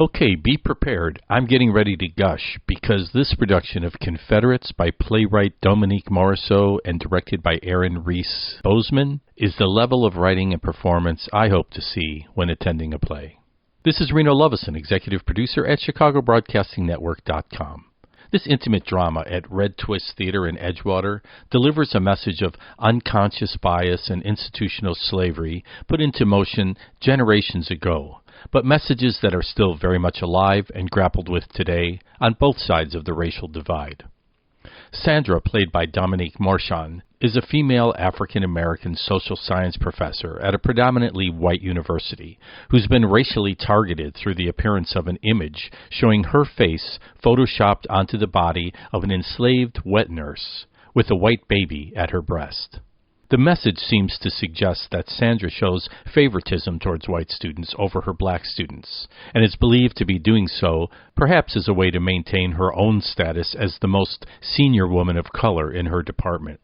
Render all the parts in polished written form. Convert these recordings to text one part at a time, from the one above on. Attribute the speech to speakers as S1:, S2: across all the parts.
S1: Okay, be prepared. I'm getting ready to gush because this production of Confederates by playwright Dominique Morisseau and directed by Aaron Reese Bozeman is the level of writing and performance I hope to see when attending a play. This is Reno Lovison, executive producer at ChicagoBroadcastingNetwork.com. This intimate drama at Redtwist Theater in Edgewater delivers a message of unconscious bias and institutional slavery put into motion generations ago, but messages that are still very much alive and grappled with today on both sides of the racial divide. Sandra, played by Dominique Morisseau, is a female African-American social science professor at a predominantly white university who's been racially targeted through the appearance of an image showing her face photoshopped onto the body of an enslaved wet nurse with a white baby at her breast. The message seems to suggest that Sandra shows favoritism towards white students over her black students, and is believed to be doing so perhaps as a way to maintain her own status as the most senior woman of color in her department.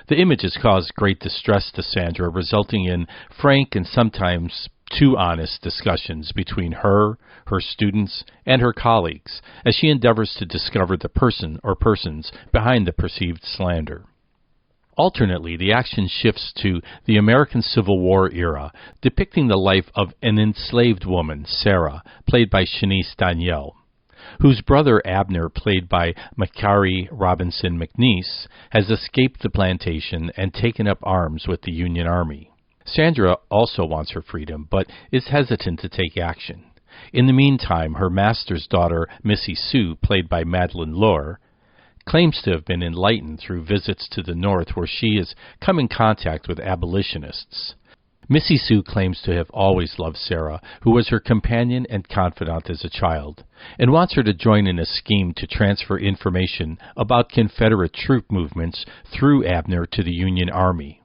S1: The image has caused great distress to Sandra, resulting in frank and sometimes too honest discussions between her students, and her colleagues as she endeavors to discover the person or persons behind the perceived slander. Alternately, the action shifts to the American Civil War era, depicting the life of an enslaved woman, Sarah, played by Shanice Danielle, whose brother Abner, played by Macari Robinson McNeese, has escaped the plantation and taken up arms with the Union Army. Sandra also wants her freedom, but is hesitant to take action. In the meantime, her master's daughter, Missy Sue, played by Madeline Lohr, claims to have been enlightened through visits to the North where she has come in contact with abolitionists. Missy Sue claims to have always loved Sarah, who was her companion and confidant as a child, and wants her to join in a scheme to transfer information about Confederate troop movements through Abner to the Union Army.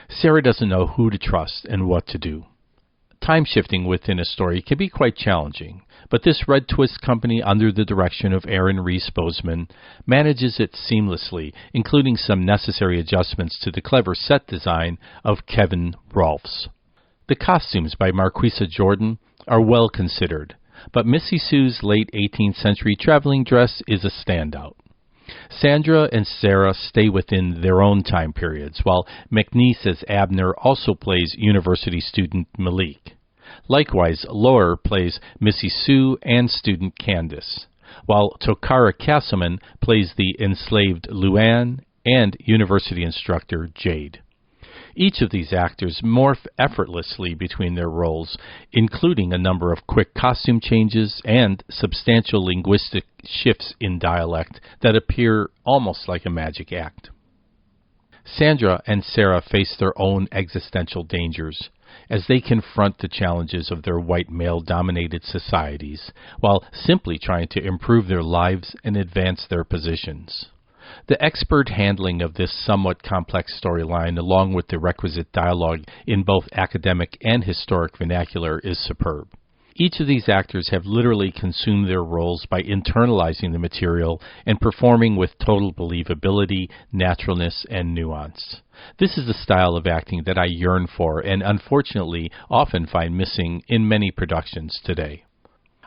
S1: Sarah doesn't know who to trust and what to do. Time shifting within a story can be quite challenging, but this Redtwist company, under the direction of Aaron Reese Bozeman, manages it seamlessly, including some necessary adjustments to the clever set design of Kevin Rolfs. The costumes by Marquisa Jordan are well considered, but Missy Sue's late 18th century traveling dress is a standout. Sandra and Sarah stay within their own time periods, while McNeese as Abner also plays university student Malik. Likewise, Lohr plays Missy Sue and student Candace, while Tokara Castleman plays the enslaved Luann and university instructor Jade. Each of these actors morph effortlessly between their roles, including a number of quick costume changes and substantial linguistic shifts in dialect that appear almost like a magic act. Sandra and Sarah face their own existential dangers as they confront the challenges of their white male-dominated societies while simply trying to improve their lives and advance their positions. The expert handling of this somewhat complex storyline, along with the requisite dialogue in both academic and historic vernacular, is superb. Each of these actors have literally consumed their roles by internalizing the material and performing with total believability, naturalness, and nuance. This is the style of acting that I yearn for and unfortunately often find missing in many productions today.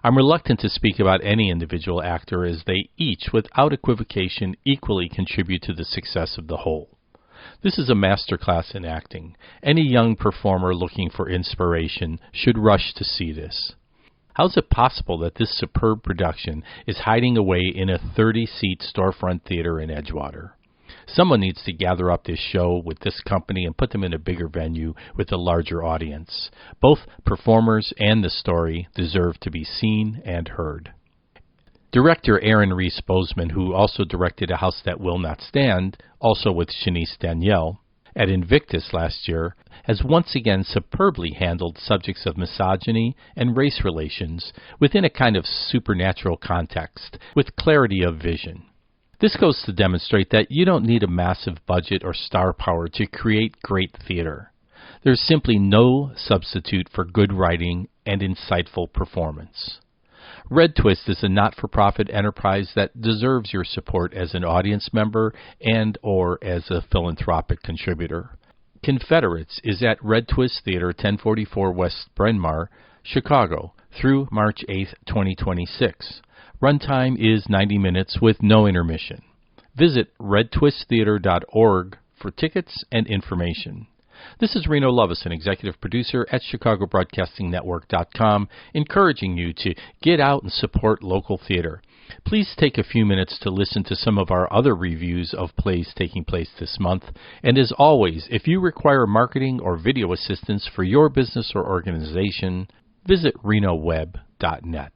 S1: I'm reluctant to speak about any individual actor as they each, without equivocation, equally contribute to the success of the whole. This is a masterclass in acting. Any young performer looking for inspiration should rush to see this. How is it possible that this superb production is hiding away in a 30-seat storefront theater in Edgewater? Someone needs to gather up this show with this company and put them in a bigger venue with a larger audience. Both performers and the story deserve to be seen and heard. Director Aaron Reese Bozeman, who also directed A House That Will Not Stand, also with Shanice Danielle, at Invictus last year, has once again superbly handled subjects of misogyny and race relations within a kind of supernatural context with clarity of vision. This goes to demonstrate that you don't need a massive budget or star power to create great theater. There's simply no substitute for good writing and insightful performance. Redtwist is a not-for-profit enterprise that deserves your support as an audience member and or as a philanthropic contributor. Confederates is at Redtwist Theater, 1044 West Bryn Mawr, Chicago, through March 8, 2026. Runtime is 90 minutes with no intermission. Visit redtwisttheater.org for tickets and information. This is Reno Lovison, executive producer at ChicagoBroadcastingNetwork.com, encouraging you to get out and support local theater. Please take a few minutes to listen to some of our other reviews of plays taking place this month. And as always, if you require marketing or video assistance for your business or organization, visit renoweb.net.